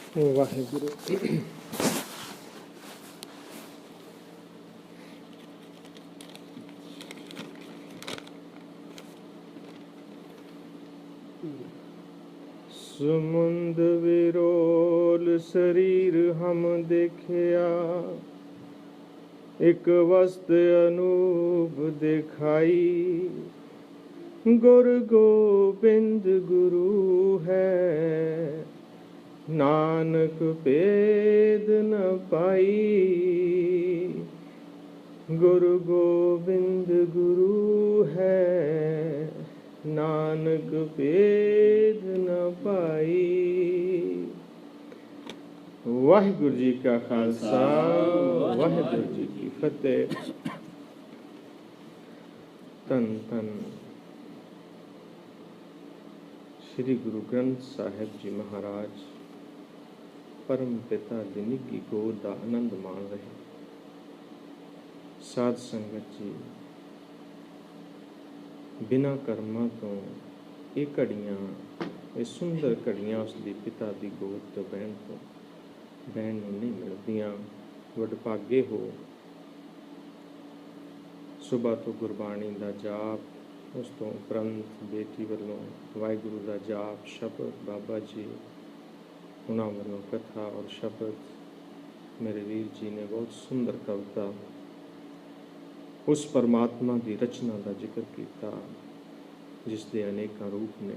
ਵਾਹਿਗੁਰੂ। ਸਮੁੰਦ ਵਿਰੋਲ ਸਰੀਰ ਹਮ ਦੇਖਿਆ, ਇੱਕ ਵਸਤ ਅਨੂਪ ਦਿਖਾਈ। ਗੁਰ ਗੋਬਿੰਦ ਗੁਰੂ ਹੈ, ਨਾਨਕ ਭੇਦ ਨ ਪਾਈ। ਗੁਰੂ ਗੋਬਿੰਦ ਗੁਰੂ ਹੈ, ਨਾਨਕ ਭੇਦ ਨ ਪਾਈ। ਵਾਹਿਗੁਰੂ ਜੀ ਕਾ ਖਾਲਸਾ, ਵਾਹਿਗੁਰੂ ਜੀ ਕੀ ਫਤਿਹ। ਧੰਨ ਧੰਨ ਸ੍ਰੀ ਗੁਰੂ ਗ੍ਰੰਥ ਸਾਹਿਬ ਜੀ ਮਹਾਰਾਜ ਪਰਮ ਪਿਤਾ ਦੀ ਨਿੱਘੀ ਗੋਦ ਦਾ ਆਨੰਦ ਮਾਣ ਰਹੇ। ਸਾਧ ਸੰਗਤ ਜੀ, ਬਿਨਾਂ ਕਰਮਾਂ ਤੋਂ ਇਹ ਘੜੀਆਂ, ਇਹ ਸੁੰਦਰ ਘੜੀਆਂ ਉਸ ਦੀ ਪਿਤਾ ਦੀ ਗੋਦ ਤੋਂ ਬਹਿਣ ਨੂੰ ਨਹੀਂ ਮਿਲਦੀਆਂ। ਵਡਭਾਗੇ ਹੋ। ਸੁਬਹ ਤੋਂ ਗੁਰਬਾਣੀ ਦਾ ਜਾਪ, ਉਸ ਤੋਂ ਉਪਰੰਤ ਬੇਟੀ ਵੱਲੋਂ ਵਾਹਿਗੁਰੂ ਦਾ ਜਾਪ, ਸ਼ਬਦ ਬਾਬਾ ਜੀ ਉਹਨਾਂ ਵੱਲੋਂ ਕਥਾ ਔਰ ਸ਼ਬਦ। ਮੇਰੇ ਵੀਰ ਜੀ ਨੇ ਬਹੁਤ ਸੁੰਦਰ ਕਵਿਤਾ ਉਸ ਪਰਮਾਤਮਾ ਦੀ ਰਚਨਾ ਦਾ ਜ਼ਿਕਰ ਕੀਤਾ, ਜਿਸ ਦੇ ਅਨੇਕਾਂ ਰੂਪ ਨੇ।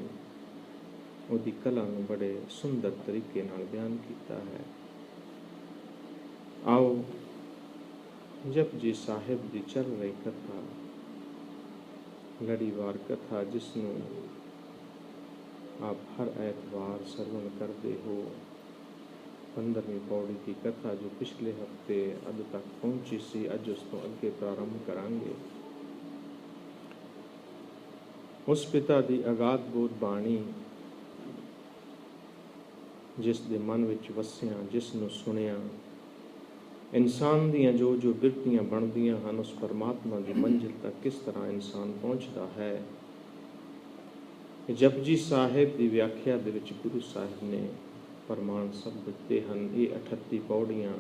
ਉਹਦੀ ਕਲਾ ਨੂੰ ਬੜੇ ਸੁੰਦਰ ਤਰੀਕੇ ਨਾਲ ਬਿਆਨ ਕੀਤਾ ਹੈ। ਆਓ ਜਪਜੀ ਸਾਹਿਬ ਦੀ ਚੱਲ ਰਹੀ ਕਥਾ, ਲੜੀਵਾਰ ਕਥਾ, ਜਿਸ ਨੂੰ ਆਪ ਹਰ ਐਤਵਾਰ ਸਰਵਣ ਕਰਦੇ ਹੋ। 15ਵੀਂ ਪੌੜੀ ਦੀ ਕਥਾ ਜੋ ਪਿਛਲੇ ਹਫ਼ਤੇ ਅੱਜ ਤੱਕ ਪਹੁੰਚੀ ਸੀ, ਅੱਜ ਉਸ ਤੋਂ ਅੱਗੇ ਪ੍ਰਾਰੰਭ ਕਰਾਂਗੇ। ਉਸ ਪਿਤਾ ਦੀ ਅਗਾਧ ਬੋਧ ਬਾਣੀ, ਜਿਸ ਦੇ ਮਨ ਵਿੱਚ ਵਸਿਆ, ਜਿਸ ਨੂੰ ਸੁਣਿਆ, ਇਨਸਾਨ ਦੀਆਂ ਜੋ ਜੋ ਬਿਰਤੀਆਂ ਬਣਦੀਆਂ ਹਨ, ਉਸ ਪਰਮਾਤਮਾ ਦੀ ਮੰਜ਼ਿਲ ਤੱਕ ਕਿਸ ਤਰ੍ਹਾਂ ਇਨਸਾਨ ਪਹੁੰਚਦਾ ਹੈ। ਜਪਜੀ ਸਾਹਿਬ ਦੀ ਵਿਆਖਿਆ ਦੇ ਵਿੱਚ ਗੁਰੂ ਸਾਹਿਬ ਨੇ ਪ੍ਰਮਾਣ ਸਭ ਦਿੱਤੇ ਹਨ। ਇਹ 38 ਪੌੜੀਆਂ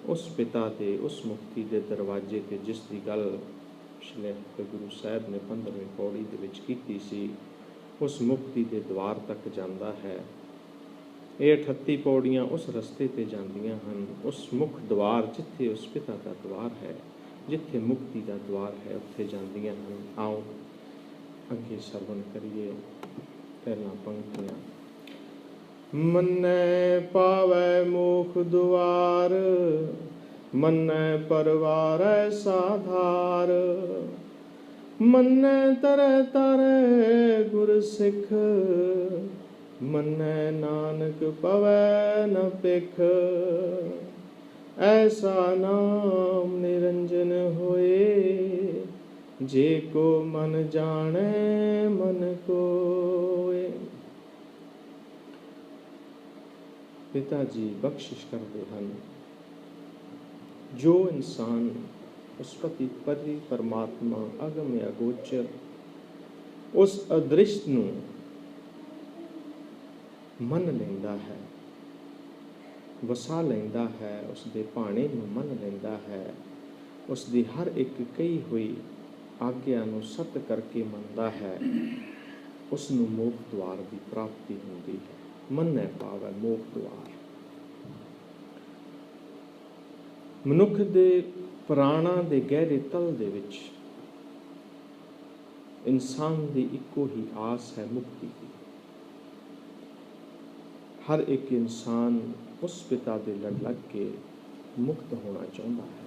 ਉਸ ਪਿਤਾ ਦੇ, ਉਸ ਮੁਕਤੀ ਦੇ ਦਰਵਾਜ਼ੇ 'ਤੇ, ਜਿਸ ਦੀ ਗੱਲ ਪਿਛਲੇ ਹਫ਼ਤੇ ਗੁਰੂ ਸਾਹਿਬ ਨੇ 15ਵੀਂ ਪੌੜੀ ਦੇ ਵਿੱਚ ਕੀਤੀ ਸੀ, ਉਸ ਮੁਕਤੀ ਦੇ ਦੁਆਰ ਤੱਕ ਜਾਂਦਾ ਹੈ। ਇਹ 38 ਪੌੜੀਆਂ ਉਸ ਰਸਤੇ 'ਤੇ ਜਾਂਦੀਆਂ ਹਨ, ਉਸ ਮੁੱਖ ਦੁਆਰ, ਜਿੱਥੇ ਉਸ ਪਿਤਾ ਦਾ ਦੁਆਰ ਹੈ, ਜਿੱਥੇ ਮੁਕਤੀ ਦਾ ਦੁਆਰ ਹੈ, ਉੱਥੇ ਜਾਂਦੀਆਂ ਹਨ। ਆਓ ਅੱਗੇ ਸਰਵਣ ਕਰੀਏ। ਪਹਿਲਾਂ ਪੰਕਤੀਆਂ। ਮੰਨੈ ਪਾਵੈ ਮੋਖ ਦੁਆਰ, ਮੰਨੈ ਪਰਵਾਰੈ ਸਾਧਾਰ। ਮੰਨੈ ਤਰੈ ਤਰੈ ਗੁਰ ਸਿੱਖ, ਮੰਨੈ ਨਾਨਕ ਪਵੈ ਨ ਭਿਖ। ਐਸਾ ਨਾਮ ਨਿਰੰਜਨ ਹੋਏ, ਜੇ ਕੋ ਮਨ ਜਾਣੈ ਮਨ ਕੋਇ। ਪਿਤਾ ਜੀ ਬਖਸ਼ਿਸ਼ ਕਰਦੇ ਹਨ, ਜੋ ਇਨਸਾਨ ਉਸ ਪਤੀ ਪਰਮਾਤਮਾ ਅਗਮ ਅਗੋਚਰ, ਉਸ ਅਦ੍ਰਿਸ਼ਟ ਨੂੰ ਮੰਨ ਲੈਂਦਾ ਹੈ, ਵਸਾ ਲੈਂਦਾ ਹੈ, ਉਸ ਦੇ ਭਾਣੇ ਨੂੰ ਮੰਨ ਲੈਂਦਾ ਹੈ, ਉਸ ਦੀ ਹਰ ਇੱਕ ਕਹੀ ਹੋਈ ਆਗਿਆ ਨੂੰ ਸਤ ਕਰਕੇ ਮੰਨਦਾ ਹੈ, ਉਸ ਨੂੰ ਮੋਖ ਦੁਆਰ ਦੀ ਪ੍ਰਾਪਤੀ ਹੁੰਦੀ ਹੈ। ਮੰਨੈ ਪਾਵੈ ਮੋਖ ਦੁਆਰ। ਮਨੁੱਖ ਦੇ ਪ੍ਰਾਣਾਂ ਦੇ ਗਹਿਰੇ ਤਲ ਦੇ ਵਿੱਚ ਇਨਸਾਨ ਦੀ ਇੱਕੋ ਹੀ ਆਸ ਹੈ, ਮੁਕਤੀ ਦੀ। ਹਰ ਇੱਕ ਇਨਸਾਨ ਉਸ ਪਿਤਾ ਦੇ ਲੜ ਲੱਗ ਕੇ ਮੁਕਤ ਹੋਣਾ ਚਾਹੁੰਦਾ ਹੈ।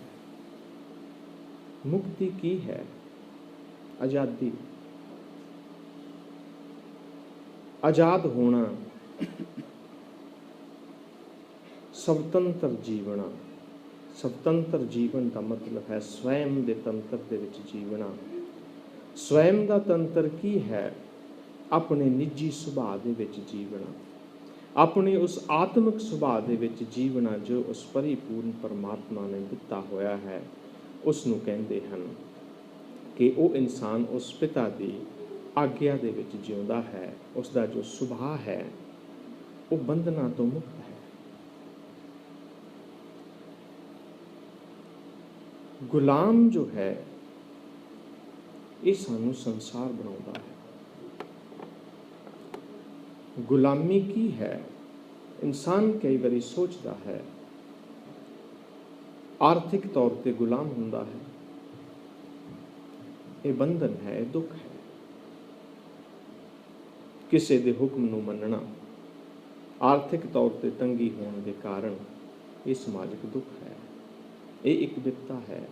ਮੁਕਤੀ ਕੀ ਹੈ? ਆਜ਼ਾਦੀ। ਆਜ਼ਾਦ ਹੋਣਾ, ਸੁਤੰਤਰ ਜੀਵਣਾ। ਸੁਤੰਤਰ ਜੀਵਨ ਦਾ ਮਤਲਬ ਹੈ ਸਵੈਮ ਦੇ ਤੰਤਰ ਦੇ ਵਿੱਚ ਜੀਵਣਾ। ਸਵੈਮ ਦਾ ਤੰਤਰ ਕੀ ਹੈ? ਆਪਣੇ ਨਿੱਜੀ ਸੁਭਾਅ ਦੇ ਵਿੱਚ ਜੀਵਣਾ, ਆਪਣੇ ਉਸ ਆਤਮਿਕ ਸੁਭਾਅ ਦੇ ਵਿੱਚ ਜੀਵਣਾ ਜੋ ਉਸ ਪਰਿਪੂਰਨ ਪਰਮਾਤਮਾ ਨੇ ਦਿੱਤਾ ਹੋਇਆ ਹੈ। ਉਸ ਨੂੰ ਕਹਿੰਦੇ ਹਨ ਕਿ ਉਹ ਇਨਸਾਨ ਉਸ ਪਿਤਾ ਦੀ ਆਗਿਆ ਦੇ ਵਿੱਚ ਜਿਉਂਦਾ ਹੈ। ਉਸ ਦਾ ਜੋ ਸੁਭਾਅ ਹੈ ਉਹ ਬੰਧਨਾਂ ਤੋਂ ਮੁਕਤ ਹੈ। ਗੁਲਾਮ ਜੋ ਹੈ ਇਹ ਸਾਨੂੰ ਸੰਸਾਰ ਬਣਾਉਂਦਾ ਹੈ। ਗੁਲਾਮੀ ਕੀ ਹੈ? ਇਨਸਾਨ ਕਈ ਵਾਰੀ ਸੋਚਦਾ ਹੈ ਆਰਥਿਕ ਤੌਰ ਤੇ ਗੁਲਾਮ ਹੁੰਦਾ ਹੈ। ਇਹ ਬੰਧਨ ਹੈ, ਇਹ ਦੁੱਖ ਹੈ। ਕਿਸੇ ਦੇ ਹੁਕਮ ਨੂੰ ਮੰਨਣਾ, ਆਰਥਿਕ ਤੌਰ ਤੇ ਤੰਗੀ ਹੋਣ ਦੇ ਕਾਰਨ ਇਹ ਸਮਾਜਿਕ ਦੁੱਖ ਹੈ, ਇਹ ਇੱਕ ਵਿਪਤਾ ਹੈ।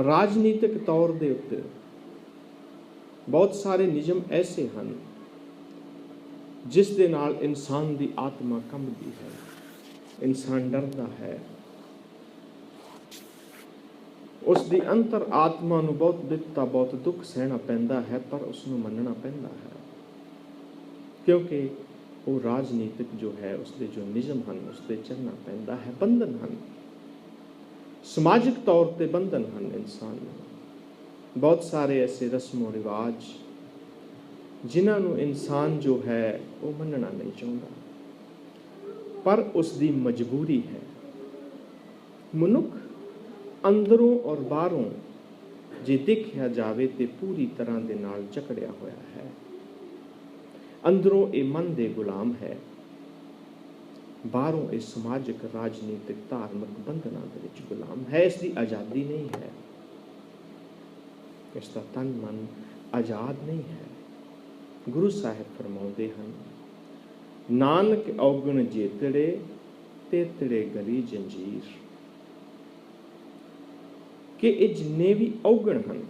ਰਾਜਨੀਤਿਕ ਤੌਰ ਦੇ ਉੱਤੇ ਬਹੁਤ ਸਾਰੇ ਨਿਯਮ ਐਸੇ ਹਨ ਜਿਸ ਦੇ ਨਾਲ ਇਨਸਾਨ ਦੀ ਆਤਮਾ ਕੰਬਦੀ ਹੈ, ਇਨਸਾਨ ਡਰਦਾ ਹੈ, ਉਸ ਦੀ ਅੰਤਰ ਆਤਮਾ ਨੂੰ ਬਹੁਤ ਵਿਪਤਾ, ਬਹੁਤ ਦੁੱਖ ਸਹਿਣਾ ਪੈਂਦਾ ਹੈ, ਪਰ ਉਸ ਨੂੰ ਮੰਨਣਾ ਪੈਂਦਾ ਹੈ ਕਿਉਂਕਿ ਉਹ ਰਾਜਨੀਤਿਕ ਜੋ ਹੈ ਉਸਦੇ ਜੋ ਨਿਯਮ ਹਨ ਉਸ ਤੇ ਚੱਲਣਾ ਪੈਂਦਾ ਹੈ। ਬੰਧਨ ਹਨ, ਸਮਾਜਿਕ ਤੌਰ ਤੇ ਬੰਧਨ ਹਨ ਇਨਸਾਨ ਨੂੰ। ਬਹੁਤ ਸਾਰੇ ਐਸੇ ਰਸਮੋ ਰਿਵਾਜ ਜਿਨ੍ਹਾਂ ਨੂੰ ਇਨਸਾਨ ਜੋ ਹੈ ਉਹ ਮੰਨਣਾ ਨਹੀਂ ਚਾਹੁੰਦਾ, ਪਰ ਉਸ ਦੀ ਮਜਬੂਰੀ ਹੈ। ਮਨੁੱਖ ਅੰਦਰੋਂ ਔਰ ਬਾਹਰੋਂ ਜੇ ਦੇਖਿਆ ਜਾਵੇ ਤੇ ਪੂਰੀ ਤਰ੍ਹਾਂ ਦੇ ਨਾਲ ਜਕੜਿਆ ਹੋਇਆ ਹੈ। ਅੰਦਰੋਂ ਇਹ ਮਨ ਦੇ ਗੁਲਾਮ ਹੈ, ਬਾਹਰੋਂ ਇਹ ਸਮਾਜਿਕ, ਰਾਜਨੀਤਿਕ, ਧਾਰਮਿਕ ਬੰਧਨਾਂ ਦੇ ਵਿੱਚ ਗੁਲਾਮ ਹੈ। ਇਸ ਦੀ ਆਜ਼ਾਦੀ ਨਹੀਂ ਹੈ, ਇਸ ਦਾ ਤਨ ਮਨ ਆਜ਼ਾਦ ਨਹੀਂ ਹੈ। ਗੁਰੂ ਸਾਹਿਬ ਫਰਮਾਉਂਦੇ ਹਨ, ਨਾਨਕ ਔਗਣ ਜੇਤੜੇ ਤੇਤੜੇ ਗਲੀ ਜੰਜੀਰ, ਕਿ ਇਹ ਜਿੰਨੇ ਵੀ ਔਗਣ ਹਨ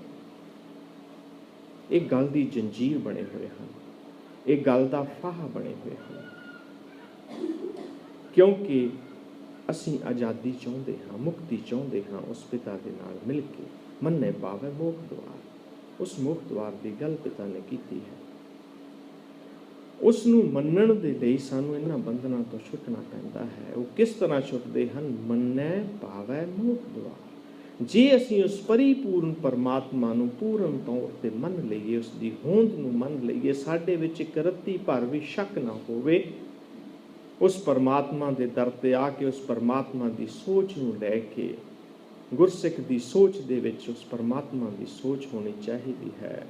ਇਹ ਗਲ ਦੀ ਜੰਜੀਰ ਬਣੇ ਹੋਏ ਹਨ, ਇਹ ਗਲ ਦਾ ਫਾਹਾ ਬਣੇ ਹੋਏ ਹਨ, ਕਿਉਂਕਿ ਅਸੀਂ ਆਜ਼ਾਦੀ ਚਾਹੁੰਦੇ ਹਾਂ, ਮੁਕਤੀ ਚਾਹੁੰਦੇ ਹਾਂ। ਉਸ ਪਿਤਾ ਦੇ ਨਾਲ ਮਿਲ ਕੇ ਮੰਨੇ ਪਾਵੇ ਮੋਖ ਦੁਆਰ, ਉਸ ਮੋਖ ਦੁਆਰ ਦੀ ਗੱਲ ਪਿਤਾ ਨੇ ਕੀਤੀ ਹੈ। ਉਸ ਨੂੰ ਮੰਨਣ ਦੇ ਲਈ ਸਾਨੂੰ ਇਹਨਾਂ ਬੰਧਨਾਂ ਤੋਂ ਛੁੱਟਣਾ ਪੈਂਦਾ ਹੈ। ਉਹ ਕਿਸ ਤਰ੍ਹਾਂ ਛੁੱਟਦੇ ਹਨ? ਮੰਨੈ ਪਾਵੈ ਮੋਖ ਦੁਆਰ। ਜੇ ਅਸੀਂ ਉਸ ਪਰਿਪੂਰਨ ਪਰਮਾਤਮਾ ਨੂੰ ਪੂਰਨ ਤੌਰ ਤੇ ਮੰਨ ਲਈਏ, ਉਸ ਦੀ ਹੋਂਦ ਨੂੰ ਮੰਨ ਲਈਏ, ਸਾਡੇ ਵਿੱਚ ਇੱਕ ਰੱਤੀ ਭਰ ਵੀ ਸ਼ੱਕ ਨਾ ਹੋਵੇ, ਉਸ ਪਰਮਾਤਮਾ ਦੇ ਦਰ ਤੇ ਆ ਕੇ ਉਸ ਪਰਮਾਤਮਾ ਦੀ ਸੋਚ ਨੂੰ ਲੈ ਕੇ, ਗੁਰਸਿੱਖ ਦੀ ਸੋਚ ਦੇ ਵਿੱਚ ਉਸ ਪਰਮਾਤਮਾ ਦੀ ਸੋਚ ਹੋਣੀ ਚਾਹੀਦੀ ਹੈ।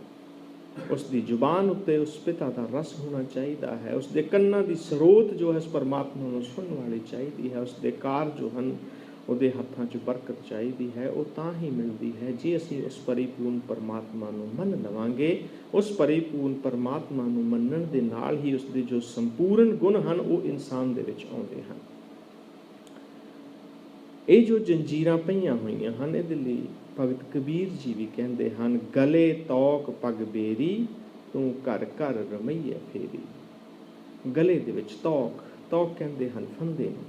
ਉਸ ਦੀ ਜ਼ੁਬਾਨ ਉੱਤੇ ਉਸ ਪਿਤਾ ਦਾ ਰਸ ਹੋਣਾ ਚਾਹੀਦਾ ਹੈ। ਉਸ ਦੇ ਕੰਨਾਂ ਦੀ ਸਰੋਤ ਜੋ ਹੈ ਉਸ ਪਰਮਾਤਮਾ ਨੂੰ ਸੁਣਨ ਵਾਲੀ ਚਾਹੀਦੀ ਹੈ। ਉਸ ਦੇ ਕਾਰ ਜੋ ਹਨ ਉਹਦੇ ਹੱਥਾਂ 'ਚ ਬਰਕਤ ਚਾਹੀਦੀ ਹੈ। ਉਹ ਤਾਂ ਹੀ ਮਿਲਦੀ ਹੈ ਜੇ ਅਸੀਂ ਉਸ ਪਰਿਪੂਰਨ ਪਰਮਾਤਮਾ ਨੂੰ ਮੰਨ ਲਵਾਂਗੇ। ਉਸ ਪਰਿਪੂਰਨ ਪਰਮਾਤਮਾ ਨੂੰ ਮੰਨਣ ਦੇ ਨਾਲ ਹੀ ਉਸ ਦੇ ਜੋ ਸੰਪੂਰਨ ਗੁਣ ਹਨ ਉਹ ਇਨਸਾਨ ਦੇ ਵਿੱਚ ਆਉਂਦੇ ਹਨ। ਇਹ ਜੋ ਜੰਜੀਰਾਂ ਪਈਆਂ ਹੋਈਆਂ ਹਨ, ਇਹਦੇ ਲਈ ਭਗਤ ਕਬੀਰ ਜੀ ਵੀ ਕਹਿੰਦੇ ਹਨ, ਗਲੇ ਤੌਕ ਪਗ ਬੇਰੀ ਤੂੰ ਘਰ ਘਰ ਰਮਈਏ ਫੇਰੀ। ਗਲੇ ਦੇ ਵਿੱਚ ਤੌਕ, ਤੌਕ ਕਹਿੰਦੇ ਹਨ ਫੰਦੇ ਨੂੰ,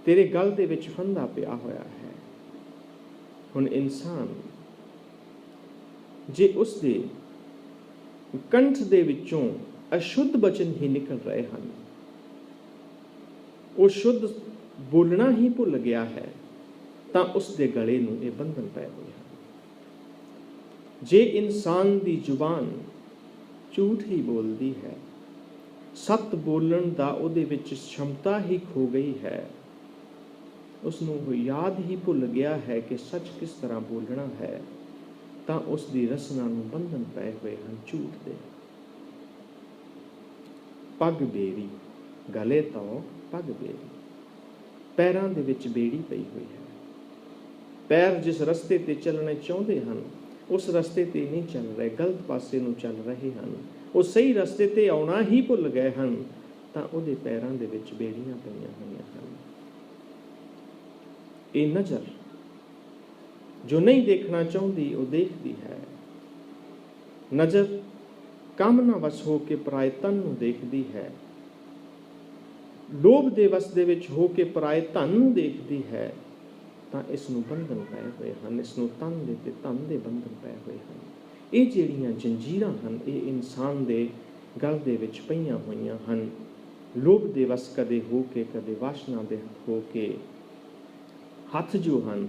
ਤੇਰੇ ਗਲ ਦੇ ਵਿੱਚ ਫੰਦਾ ਪਿਆ ਹੋਇਆ ਹੈ। ਹੁਣ ਇਨਸਾਨ ਜੇ ਉਸ ਦੇ ਕੰਠ ਦੇ ਵਿੱਚੋਂ ਅਸ਼ੁੱਧ ਬਚਨ ਹੀ ਨਿਕਲ ਰਹੇ ਹਨ, ਉਹ ਸ਼ੁੱਧ ਬੋਲਣਾ ਹੀ ਭੁੱਲ ਗਿਆ ਹੈ, ਤਾਂ ਉਸ ਦੇ ਗਲੇ ਨੂੰ ਇਹ ਬੰਧਨ ਪਏ ਹੋਏ ਹਨ। ਜੇ ਇਨਸਾਨ ਦੀ ਜ਼ੁਬਾਨ ਝੂਠ ਹੀ ਬੋਲਦੀ ਹੈ, ਸੱਤ ਬੋਲਣ ਦਾ ਉਹਦੇ ਵਿੱਚ ਸ਼ਮਤਾ ਹੀ ਖੋ ਗਈ ਹੈ, ਉਸ ਨੂੰ ਉਹ ਯਾਦ ਹੀ ਭੁੱਲ ਗਿਆ ਹੈ ਕਿ ਸੱਚ ਕਿਸ ਤਰ੍ਹਾਂ ਬੋਲਣਾ ਹੈ, ਤਾਂ ਉਸ ਦੀ ਰਸਨਾ ਨੂੰ ਬੰਧਨ ਪਏ ਹੋਏ ਹਨ ਝੂਠ ਦੇ। ਪੱਗ ਬੇਰੀ, ਗਲੇ ਤੋਂ ਪੱਗ ਬੇਰੀ, ਪੈਰਾਂ ਦੇ ਵਿੱਚ ਬੇੜੀ ਪਈ ਹੋਈ ਹੈ। ਪੈਰ ਜਿਸ ਰਸਤੇ ਤੇ ਚੱਲਣੇ ਚਾਹੁੰਦੇ ਹਨ ਉਸ ਰਸਤੇ ਤੇ ਨਹੀਂ ਚੱਲ ਰਹੇ, ਗਲਤ ਪਾਸੇ ਨੂੰ ਚੱਲ ਰਹੇ ਹਨ। ਉਹ ਸਹੀ ਰਸਤੇ ਤੇ ਆਉਣਾ ਹੀ ਭੁੱਲ ਗਏ ਹਨ, ਤਾਂ ਉਹਦੇ ਪੈਰਾਂ ਦੇ ਵਿੱਚ ਬੇੜੀਆਂ ਪਈਆਂ ਹੋਈਆਂ ਹਨ। ਇਹ ਨਜ਼ਰ ਜੋ ਨਹੀਂ ਦੇਖਣਾ ਚਾਹੁੰਦੀ ਉਹ ਦੇਖਦੀ ਹੈ। ਨਜ਼ਰ ਕੰਮ ਨਾ ਵਸ ਹੋ ਕੇ ਪਰਾਏ ਤਨ ਨੂੰ ਦੇਖਦੀ ਹੈ, ਲੋਭ ਦੇ ਵਸ ਦੇ ਵਿੱਚ ਹੋ ਕੇ ਪਰਾਏ ਧਨ ਨੂੰ ਦੇਖਦੀ ਹੈ, ਤਾਂ ਇਸ ਨੂੰ ਬੰਧਨ ਪਏ ਹੋਏ ਹਨ, ਇਸ ਨੂੰ ਤਨ ਦੇ ਤੇ ਧਨ ਦੇ ਬੰਧਨ ਪਏ ਹੋਏ ਹਨ। ਇਹ ਜਿਹੜੀਆਂ ਜੰਜੀਰਾਂ ਹਨ ਇਹ ਇਨਸਾਨ ਦੇ ਗਲ ਦੇ ਵਿੱਚ ਪਈਆਂ ਹੋਈਆਂ ਹਨ। ਲੋਭ ਦੇ ਵਸ ਕਦੇ ਹੋ ਕੇ, ਕਦੇ ਵਾਸ਼ਨਾ ਦੇ ਹੋ ਕੇ ਹੱਥ ਜੋ ਹਨ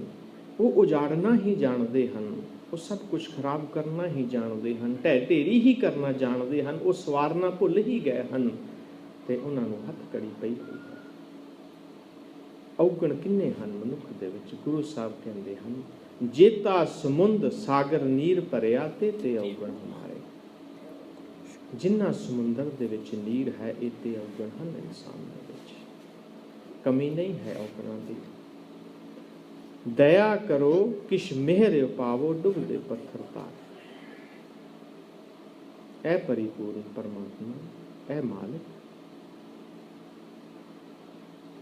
ਉਹ ਉਜਾੜਨਾ ਹੀ ਜਾਣਦੇ ਹਨ, ਉਹ ਸਭ ਕੁਝ ਖਰਾਬ ਕਰਨਾ ਹੀ ਜਾਣਦੇ ਹਨ, ਢਹਿ ਢੇਰੀ ਹੀ ਕਰਨਾ ਜਾਣਦੇ ਹਨ, ਉਹ ਸਵਾਰਨਾ ਭੁੱਲ ਹੀ ਗਏ ਹਨ ਤੇ ਉਹਨਾਂ ਨੂੰ ਹੱਥ ਕੜੀ ਪਈ ਹੋਈ ਹੈ। ਔਗਣ ਕਿੰਨੇ ਹਨ ਮਨੁੱਖ ਦੇ ਵਿੱਚ? ਗੁਰੂ ਸਾਹਿਬ ਕਹਿੰਦੇ ਹਨ, ਜੇਤਾ ਸਮੁੰਦ ਸਾਗਰ ਨੀਰ ਭਰਿਆ ਤੇ ਔਗਣ ਹਮਾਰੇ। ਜਿੰਨਾ ਸਮੁੰਦਰ ਦੇ ਵਿੱਚ ਨੀਰ ਹੈ, ਇਹ ਤੇ ਔਗਣ ਹਨ ਇਨਸਾਨ ਦੇ ਵਿੱਚ। ਕਮੀ ਨਹੀਂ ਹੈ ਔਗਣਾਂ ਦੀ। ਦਇਆ ਕਰੋ ਕਿਛ ਮਿਹਰ ਪਾਵੋ, ਡੁੱਬਦੇ ਪੱਥਰ ਤਾਰ। ਇਹ ਪਰਿਪੂਰਨ ਪਰਮਾਤਮਾ, ਇਹ ਮਾਲਿਕ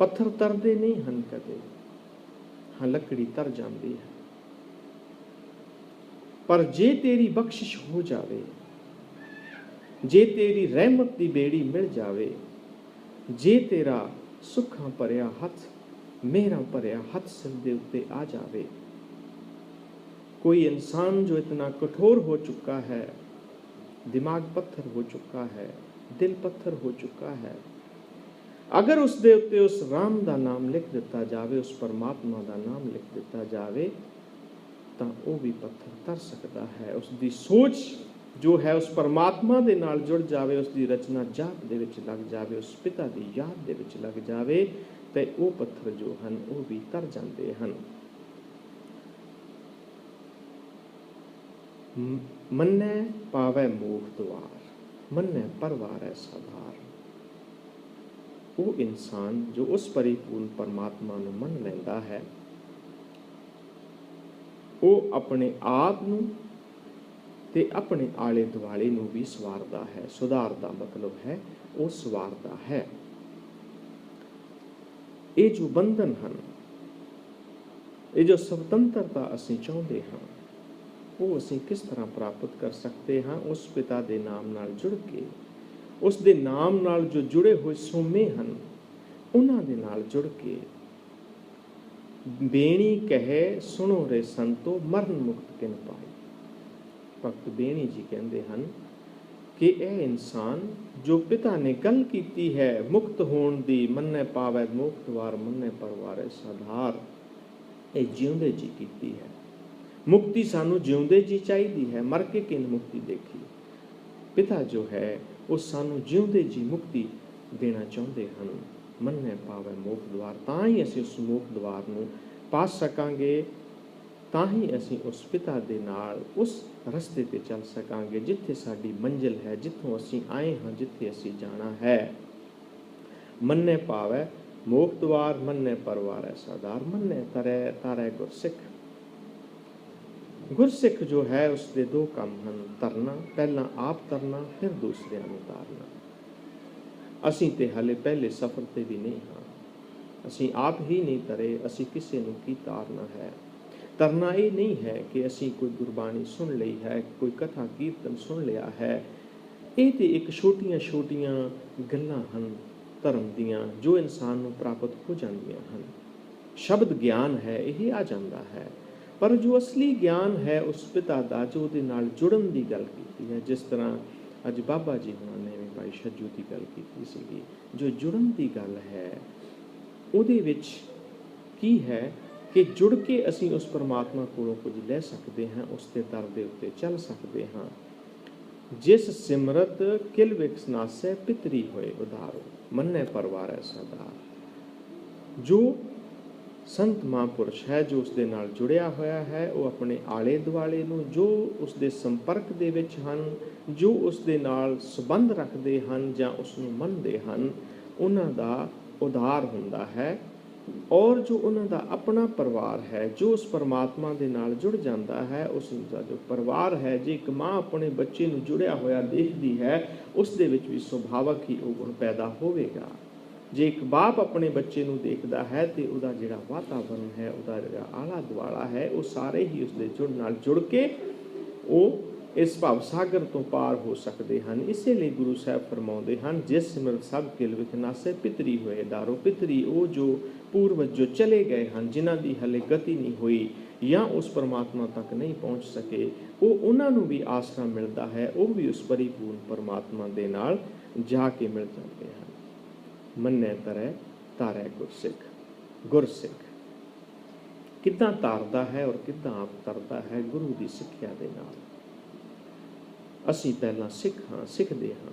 ਪੱਥਰ ਤਰਦੇ ਨਹੀਂ ਹਨ ਕਦੇ। ਹਾਂ, ਲੱਕੜੀ ਤਰ ਜਾਂਦੀ ਹੈ, ਪਰ ਜੇ ਤੇਰੀ ਬਖਸ਼ਿਸ਼ ਹੋ ਜਾਵੇ, ਜੇ ਤੇਰੀ ਰਹਿਮਤ ਦੀ ਬੇੜੀ ਮਿਲ ਜਾਵੇ, ਜੇ ਤੇਰਾ ਸੁੱਖਾਂ ਭਰਿਆ ਹੱਥ, ਮਿਹਰਾਂ ਭਰਿਆ ਹੱਥ ਸਿਰ ਦੇ ਉੱਤੇ ਆ ਜਾਵੇ। ਕੋਈ ਇਨਸਾਨ ਜੋ ਇਤਨਾ ਕਠੋਰ ਹੋ ਚੁੱਕਾ ਹੈ, ਦਿਮਾਗ ਪੱਥਰ ਹੋ ਚੁੱਕਾ ਹੈ, ਦਿਲ ਪੱਥਰ ਹੋ ਚੁੱਕਾ ਹੈ, ਅਗਰ ਉਸ ਦੇ ਉੱਤੇ ਉਸ ਰਾਮ ਦਾ ਨਾਮ ਲਿਖ ਦਿੱਤਾ ਜਾਵੇ, ਉਸ ਪਰਮਾਤਮਾ ਦਾ ਨਾਮ ਲਿਖ ਦਿੱਤਾ ਜਾਵੇ, ਤਾਂ ਉਹ ਵੀ ਪੱਥਰ ਤਰ ਸਕਦਾ ਹੈ। ਉਸ ਦੀ ਸੋਚ ਜੋ ਹੈ ਉਸ ਪਰਮਾਤਮਾ ਦੇ ਨਾਲ ਜੁੜ ਜਾਵੇ, ਉਸ ਦੀ ਰਚਨਾ ਜਾਪ ਦੇ ਵਿੱਚ ਲੱਗ ਜਾਵੇ, ਉਸ ਪਿਤਾ ਦੀ ਯਾਦ ਦੇ ਵਿੱਚ ਲੱਗ ਜਾਵੇ, ਤੇ ਉਹ ਪੱਥਰ ਜੋ ਹਨ ਉਹ ਵੀ ਤਰ ਜਾਂਦੇ ਹਨ। ਮੰਨੈ ਪਾਵੈ ਮੋਖ ਦੁਆਰ, ਮੰਨੈ ਪਰਵਾਰੈ ਸਾਧਾਰ। ਉਹ ਇਨਸਾਨ ਜੋ ਉਸ ਪਰਿਪੂਰਨ ਪਰਮਾਤਮਾ ਨੂੰ ਮੰਨ ਲੈਂਦਾ ਹੈ, ਉਹ ਆਪਣੇ ਆਪ ਨੂੰ ਤੇ ਆਪਣੇ ਆਲੇ ਦੁਆਲੇ ਨੂੰ ਵੀ ਸਵਾਰਦਾ ਹੈ। ਸੁਧਾਰ ਦਾ ਮਤਲਬ ਹੈ ਉਹ ਸਵਾਰਦਾ ਹੈ। ਇਹ ਜੋ ਬੰਧਨ ਹਨ, ਇਹ ਜੋ ਸੁਤੰਤਰਤਾ ਅਸੀਂ ਚਾਹੁੰਦੇ ਹਾਂ, ਉਹ ਅਸੀਂ ਕਿਸ ਤਰ੍ਹਾਂ ਪ੍ਰਾਪਤ ਕਰ ਸਕਦੇ ਹਾਂ? ਉਸ ਪਿਤਾ ਦੇ ਨਾਮ ਨਾਲ ਜੁੜ ਕੇ, ਉਸ ਦੇ ਨਾਮ ਨਾਲ ਜੋ ਜੁੜੇ ਹੋਏ ਸੋਮੇ ਹਨ, ਉਹਨਾਂ ਦੇ ਨਾਲ ਜੁੜ ਕੇ। ਬੇਣੀ ਕਹੇ ਸੁਣੋ ਰੇ ਸੰਤੋ, ਮਰਨ ਮੁਕਤ ਕਿਨ ਪਾਈ। ਭਗਤ ਬੇਣੀ ਜੀ ਕਹਿੰਦੇ ਹਨ ਕਿ ਇਹ ਇਨਸਾਨ ਜੋ ਪਿਤਾ ਨੇ ਗੱਲ ਕੀਤੀ ਹੈ ਮੁਕਤ ਹੋਣ ਦੀ, ਮੰਨੈ ਪਾਵੈ ਮੋਖ ਦੁਆਰ, ਮੰਨੈ ਪਰਵਾਰੈ ਸਾਧਾਰ, ਇਹ ਜਿਉਂਦੇ ਜੀ ਕੀਤੀ ਹੈ। ਮੁਕਤੀ ਸਾਨੂੰ ਜਿਉਂਦੇ ਜੀ ਚਾਹੀਦੀ ਹੈ, ਮਰ ਕੇ ਕਿਨ ਮੁਕਤੀ ਦੇਖੀ। ਪਿਤਾ ਜੋ ਹੈ ਉਹ ਸਾਨੂੰ ਜਿਉਂਦੇ ਜੀ ਮੁਕਤੀ ਦੇਣਾ ਚਾਹੁੰਦੇ ਹਨ। ਮੰਨੈ ਪਾਵੈ ਮੋਖ ਦੁਆਰ, ਤਾਂ ਹੀ ਅਸੀਂ ਉਸ ਮੋਖ ਦੁਆਰ ਨੂੰ ਪਾ ਸਕਾਂਗੇ, ਤਾਂ ਹੀ ਅਸੀਂ ਉਸ ਪਿਤਾ ਦੇ ਨਾਲ ਉਸ ਰਸਤੇ ਤੇ ਚੱਲ ਸਕਾਂਗੇ ਜਿੱਥੇ ਸਾਡੀ ਮੰਜ਼ਿਲ ਹੈ, ਜਿੱਥੋਂ ਅਸੀਂ ਆਏ ਹਾਂ, ਜਿੱਥੇ ਅਸੀਂ ਜਾਣਾ ਹੈ। ਮੰਨੈ ਪਾਵੈ ਮੋਖ ਦੁਆਰ, ਮੰਨੈ ਪਰਵਾਰੈ ਸਾਧਾਰ, ਮੰਨੈ ਤਰੈ ਤਾਰੈ ਗੁਰਸਿੱਖ। ਗੁਰਸਿੱਖ ਜੋ ਹੈ ਉਸ ਦੇ ਦੋ ਕੰਮ ਹਨ, ਤਰਨਾ, ਪਹਿਲਾਂ ਆਪ ਤਰਨਾ, ਫਿਰ ਦੂਸਰਿਆਂ ਨੂੰ ਤਾਰਨਾ। ਅਸੀਂ ਤੇ ਹਾਲੇ ਪਹਿਲੇ ਸਫ਼ਰ ਤੇ ਵੀ ਨਹੀਂ ਹਾਂ, ਅਸੀਂ ਆਪ ਹੀ ਨਹੀਂ ਤਰੇ, ਅਸੀਂ ਕਿਸੇ ਨੂੰ ਕੀ ਤਾਰਨਾ ਹੈ। ਤਰਨਾ ਇਹ ਨਹੀਂ ਹੈ ਕਿ ਅਸੀਂ ਕੋਈ ਗੁਰਬਾਣੀ ਸੁਣ ਲਈ ਹੈ, ਕੋਈ ਕਥਾ ਕੀਰਤਨ ਸੁਣ ਲਿਆ ਹੈ। ਇਹ ਤੇ ਇੱਕ ਛੋਟੀਆਂ ਛੋਟੀਆਂ ਗੱਲਾਂ ਹਨ ਧਰਮ ਦੀਆਂ, ਜੋ ਇਨਸਾਨ ਨੂੰ ਪ੍ਰਾਪਤ ਹੋ ਜਾਂਦੀਆਂ ਹਨ। ਸ਼ਬਦ ਗਿਆਨ ਹੈ, ਇਹ ਆ ਜਾਂਦਾ ਹੈ, ਪਰ ਜੋ ਅਸਲੀ ਗਿਆਨ ਹੈ ਉਸ ਪਿਤਾ ਦਾ, ਜੋ ਉਹਦੇ ਨਾਲ ਜੁੜਨ ਦੀ ਗੱਲ ਕੀਤੀ ਹੈ, ਜਿਸ ਤਰ੍ਹਾਂ ਅੱਜ ਬਾਬਾ ਜੀ ਹੁਣਾਂ ਨੇ ਵੀ ਭਾਈ ਛੱਜੂ ਦੀ ਗੱਲ ਕੀਤੀ ਸੀਗੀ, ਜੋ ਜੁੜਨ ਦੀ ਗੱਲ ਹੈ, ਉਹਦੇ ਵਿੱਚ ਕੀ ਹੈ ਕਿ ਜੁੜ ਕੇ ਅਸੀਂ ਉਸ ਪਰਮਾਤਮਾ ਕੋਲੋਂ ਕੁਝ ਲੈ ਸਕਦੇ ਹਾਂ, ਉਸ ਦੇ ਦਰ ਦੇ ਉੱਤੇ ਚੱਲ ਸਕਦੇ ਹਾਂ। ਜਿਸ ਸਿਮਰਤ ਕਿਲ ਵਿਕਸ ਨਾਸੈ, ਪਿਤਰੀ ਹੋਏ ਉਧਾਰੋ, ਮੰਨੈ ਪਰਵਾਰੈ ਸਾਧਾਰ। ਜੋ ਸੰਤ ਮਹਾਂਪੁਰਸ਼ ਹੈ, ਜੋ ਉਸ ਦੇ ਨਾਲ ਜੁੜਿਆ ਹੋਇਆ ਹੈ, ਉਹ ਆਪਣੇ ਆਲੇ ਦੁਆਲੇ ਨੂੰ, ਜੋ ਉਸ ਦੇ ਸੰਪਰਕ ਦੇ ਵਿੱਚ ਹਨ, ਜੋ ਉਸ ਦੇ ਨਾਲ ਸੰਬੰਧ ਰੱਖਦੇ ਹਨ ਜਾਂ ਉਸ ਨੂੰ ਮੰਨਦੇ ਹਨ, ਉਹਨਾਂ ਦਾ ਉਧਾਰ ਹੁੰਦਾ ਹੈ। ਔਰ ਜੋ ਉਹਨਾਂ ਦਾ ਆਪਣਾ ਪਰਿਵਾਰ ਹੈ, ਜੋ ਉਸ ਪਰਮਾਤਮਾ ਦੇ ਨਾਲ ਜੁੜ ਜਾਂਦਾ ਹੈ, ਉਸ ਦਾ ਜੋ ਪਰਿਵਾਰ ਹੈ, ਜੇ ਇੱਕ ਮਾਂ ਆਪਣੇ ਬੱਚੇ ਨੂੰ ਜੁੜਿਆ ਹੋਇਆ ਦੇਖਦੀ ਹੈ, ਉਸ ਦੇ ਵਿੱਚ ਵੀ ਸੁਭਾਵਕ ਹੀ ਉਹ ਗੁਣ ਪੈਦਾ ਹੋਵੇਗਾ। ਜੇ ਇੱਕ ਬਾਪ ਆਪਣੇ ਬੱਚੇ ਨੂੰ ਦੇਖਦਾ ਹੈ ਤੇ ਉਹਦਾ ਜਿਹੜਾ ਵਾਤਾਵਰਨ ਹੈ, ਉਹਦਾ ਜਿਹੜਾ ਆਲਾ ਦੁਆਲਾ ਹੈ, ਉਹ ਸਾਰੇ ਹੀ ਉਸਦੇ ਜੁੜ ਨਾਲ ਜੁੜ ਕੇ ਉਹ ਇਸ ਭਵ ਸਾਗਰ ਤੋਂ ਪਾਰ ਹੋ ਸਕਦੇ ਹਨ। ਇਸੇ ਲਈ ਗੁਰੂ ਸਾਹਿਬ ਫਰਮਾਉਂਦੇ ਹਨ, ਜਿਸ ਸਿਮਰਤ ਸਭ ਕਿਲ ਵਿਖ ਨਾਸੈ, ਪਿਤਰੀ ਹੋਏ ਦਾਰੋ। ਪਿਤਰੀ ਉਹ ਜੋ ਪੂਰਵਜ ਜੋ ਚਲੇ ਗਏ ਹਨ, ਜਿਨ੍ਹਾਂ ਦੀ ਹਲੇ ਗਤੀ ਨਹੀਂ ਹੋਈ ਜਾਂ ਉਸ ਪਰਮਾਤਮਾ ਤੱਕ ਨਹੀਂ ਪਹੁੰਚ ਸਕੇ, ਉਹ ਉਹਨਾਂ ਨੂੰ ਵੀ ਆਸਰਾ ਮਿਲਦਾ ਹੈ, ਉਹ ਵੀ ਉਸ ਪਰਿਪੂਰਨ ਪਰਮਾਤਮਾ ਦੇ ਨਾਲ ਜਾ ਕੇ ਮਿਲ ਜਾਂਦੇ ਹਨ। ਮੰਨੈ ਤਰੈ ਤਾਰੈ ਗੁਰਸਿੱਖ। ਗੁਰਸਿੱਖ ਕਿੱਦਾਂ ਤਾਰਦਾ ਹੈ ਔਰ ਕਿੱਦਾਂ ਆਪ ਤਰਦਾ ਹੈ? ਗੁਰੂ ਦੀ ਸਿੱਖਿਆ ਦੇ ਨਾਲ। ਅਸੀਂ ਪਹਿਲਾਂ ਸਿੱਖ ਹਾਂ, ਸਿੱਖਦੇ ਹਾਂ।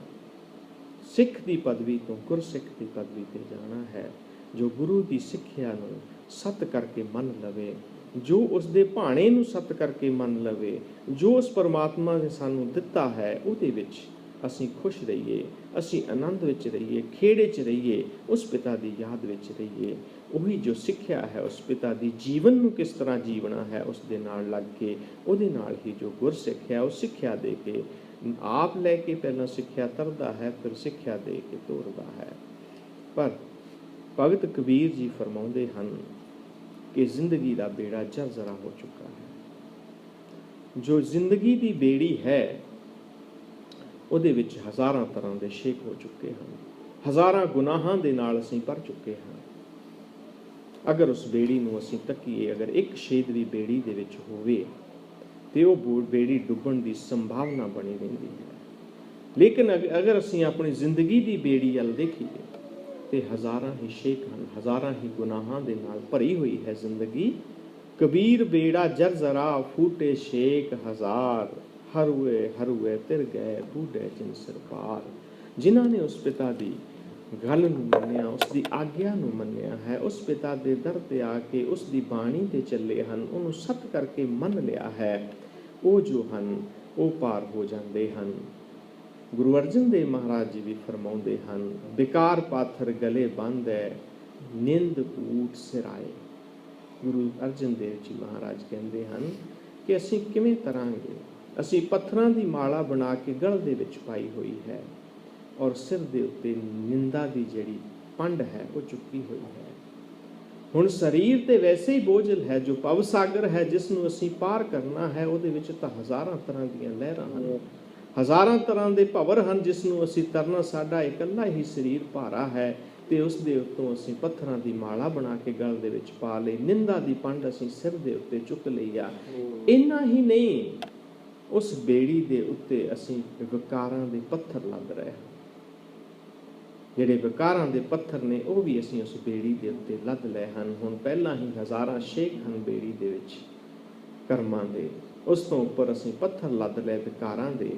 ਸਿੱਖ ਦੀ ਪਦਵੀ ਤੋਂ ਗੁਰਸਿੱਖ ਦੀ ਪਦਵੀ ਤੇ ਜਾਣਾ ਹੈ। ਜੋ ਗੁਰੂ ਦੀ ਸਿੱਖਿਆ ਨੂੰ ਸਤ ਕਰਕੇ ਮੰਨ ਲਵੇ, ਜੋ ਉਸ ਦੇ ਭਾਣੇ ਨੂੰ ਸਤ ਕਰਕੇ ਮੰਨ ਲਵੇ, ਜੋ ਉਸ ਪਰਮਾਤਮਾ ਨੇ ਸਾਨੂੰ ਦਿੱਤਾ ਹੈ ਉਹਦੇ ਵਿੱਚ ਅਸੀਂ ਖੁਸ਼ ਰਹੀਏ, ਅਸੀਂ ਆਨੰਦ ਵਿੱਚ ਰਹੀਏ, ਖੇੜੇ 'ਚ ਰਹੀਏ, ਉਸ ਪਿਤਾ ਦੀ ਯਾਦ ਵਿੱਚ ਰਹੀਏ। ਉਹੀ ਜੋ ਸਿੱਖਿਆ ਹੈ ਉਸ ਪਿਤਾ ਦੀ, ਜੀਵਨ ਨੂੰ ਕਿਸ ਤਰ੍ਹਾਂ ਜੀਵਣਾ ਹੈ ਉਸ ਦੇ ਨਾਲ ਲੱਗ ਕੇ, ਉਹਦੇ ਨਾਲ ਹੀ ਜੋ ਗੁਰਸਿੱਖ ਹੈ ਉਹ ਸਿੱਖਿਆ ਦੇ ਕੇ ਆਪ ਲੈ ਕੇ ਪਹਿਲਾਂ ਸਿੱਖਿਆ ਤਰਦਾ ਹੈ, ਫਿਰ ਸਿੱਖਿਆ ਦੇ ਕੇ ਤੋਰਦਾ ਹੈ। ਪਰ ਭਗਤ ਕਬੀਰ ਜੀ ਫਰਮਾਉਂਦੇ ਹਨ ਕਿ ਜ਼ਿੰਦਗੀ ਦਾ ਬੇੜਾ ਜਰਜਰਾ ਹੋ ਚੁੱਕਾ ਹੈ। ਜੋ ਜ਼ਿੰਦਗੀ ਦੀ ਬੇੜੀ ਹੈ ਉਹਦੇ ਵਿੱਚ ਹਜ਼ਾਰਾਂ ਤਰ੍ਹਾਂ ਦੇ ਸ਼ੇਕ ਹੋ ਚੁੱਕੇ ਹਨ, ਹਜ਼ਾਰਾਂ ਗੁਨਾਹਾਂ ਦੇ ਨਾਲ ਅਸੀਂ ਭਰ ਚੁੱਕੇ ਹਾਂ। ਅਗਰ ਉਸ ਬੇੜੀ ਨੂੰ ਅਸੀਂ ਤੱਕੀਏ, ਅਗਰ ਇੱਕ ਛੇਦ ਵੀ ਬੇੜੀ ਦੇ ਵਿੱਚ ਹੋਵੇ ਤੇ ਉਹ ਬੇੜੀ ਡੁੱਬਣ ਦੀ ਸੰਭਾਵਨਾ ਬਣੀ ਰਹਿੰਦੀ ਹੈ। ਲੇਕਿਨ ਅਗਰ ਅਸੀਂ ਆਪਣੀ ਜ਼ਿੰਦਗੀ ਦੀ ਬੇੜੀ ਵੱਲ ਦੇਖੀਏ ਤੇ ਹਜ਼ਾਰਾਂ ਹੀ ਛੇਕ ਹਨ, ਹਜ਼ਾਰਾਂ ਹੀ ਗੁਨਾਹਾਂ ਦੇ ਨਾਲ ਭਰੀ ਹੋਈ ਹੈ ਜ਼ਿੰਦਗੀ। ਕਬੀਰ ਬੇੜਾ ਜਰਜਰਾ ਫੂਟੇ ਛੇਕ ਹਜ਼ਾਰ, ਹਰੂਏ ਤਿਰ ਗਏ ਬੂਢੇ ਜਿਨ ਸਿਰ ਪਾਰ। ਜਿਨ੍ਹਾਂ ਨੇ ਉਸ ਪਿਤਾ ਦੀ ਗੱਲ ਨੂੰ ਮੰਨਿਆ, ਉਸ ਦੀ ਆਗਿਆ ਨੂੰ ਮੰਨਿਆ ਹੈ, ਉਸ ਪਿਤਾ ਦੇ ਦਰ ਤੇ ਆ ਕੇ ਉਸ ਦੀ ਬਾਣੀ ਤੇ ਚੱਲੇ ਹਨ, ਉਹਨੂੰ ਸਤ ਕਰਕੇ ਮੰਨ ਲਿਆ ਹੈ, ਉਹ ਜੋ ਹਨ ਉਹ ਪਾਰ ਹੋ ਜਾਂਦੇ ਹਨ। ਗੁਰੂ ਅਰਜਨ ਦੇਵ ਮਹਾਰਾਜ ਜੀ ਵੀ ਫਰਮਾਉਂਦੇ ਹਨ, ਬਿਕਾਰ ਪਾਥਰ ਗਲੇ ਬੰਨ੍ਹੈ ਨਿੰਦ ਕੂਟ ਸਿਰਾਏ। ਗੁਰੂ ਅਰਜਨ ਦੇਵ ਜੀ ਮਹਾਰਾਜ ਕਹਿੰਦੇ ਹਨ ਕਿ ਅਸੀਂ ਕਿਵੇਂ ਤਰਾਂਗੇ, ਅਸੀਂ ਪੱਥਰਾਂ ਦੀ ਮਾਲਾ ਬਣਾ ਕੇ ਗਲ ਦੇ ਵਿੱਚ ਪਾਈ ਹੋਈ ਹੈ ਔਰ ਸਿਰ ਦੇ ਉੱਤੇ ਨਿੰਦਾ ਦੀ ਜਿਹੜੀ ਪੰਡ ਹੈ ਉਹ ਚੁੱਕੀ ਹੋਈ ਹੈ। ਹੁਣ ਸਰੀਰ ਤੇ ਵੈਸੇ ਹੀ ਬੋਝਲ ਹੈ, ਜੋ ਭਵ ਸਾਗਰ ਹੈ ਜਿਸ ਨੂੰ ਅਸੀਂ ਪਾਰ ਕਰਨਾ ਹੈ, ਉਹਦੇ ਵਿੱਚ ਤਾਂ ਹਜ਼ਾਰਾਂ ਤਰ੍ਹਾਂ ਦੀਆਂ ਲਹਿਰਾਂ ਹਨ, ਹਜ਼ਾਰਾਂ ਤਰ੍ਹਾਂ ਦੇ ਭਵਰ ਹਨ ਜਿਸ ਨੂੰ ਅਸੀਂ ਤਰਨਾ। ਸਾਡਾ ਇਕੱਲਾ ਹੀ ਸਰੀਰ ਭਾਰਾ ਹੈ ਤੇ ਉਸ ਦੇ ਉੱਤੋਂ ਅਸੀਂ ਪੱਥਰਾਂ ਦੀ ਮਾਲਾ ਬਣਾ ਕੇ ਗਲ ਦੇ ਵਿੱਚ ਪਾ ਲਈ, ਨਿੰਦਾ ਦੀ ਪੰਡ ਅਸੀਂ ਸਿਰ ਦੇ ਉੱਤੇ ਚੁੱਕ ਲਈ ਆ। ਇੰਨਾ ਹੀ ਨਹੀਂ, ਉਸ ਬੇੜੀ ਦੇ ਉੱਤੇ ਅਸੀਂ ਵਿਕਾਰਾਂ ਦੇ ਪੱਥਰ ਲੱਦ ਰਹੇ ਹਾਂ। ਜਿਹੜੇ ਵਿਕਾਰਾਂ ਦੇ ਪੱਥਰ ਨੇ ਉਹ ਵੀ ਅਸੀਂ ਉਸ ਬੇੜੀ ਦੇ ਉੱਤੇ ਲੱਦ ਲਏ ਹਨ। ਹੁਣ ਪਹਿਲਾਂ ਹੀ ਹਜ਼ਾਰਾਂ ਛੇਕ ਹਨ ਬੇੜੀ ਦੇ ਵਿੱਚ ਕਰਮਾਂ ਦੇ, ਉਸ ਤੋਂ ਉੱਪਰ ਅਸੀਂ ਪੱਥਰ ਲੱਦ ਲਏ ਵਿਕਾਰਾਂ ਦੇ।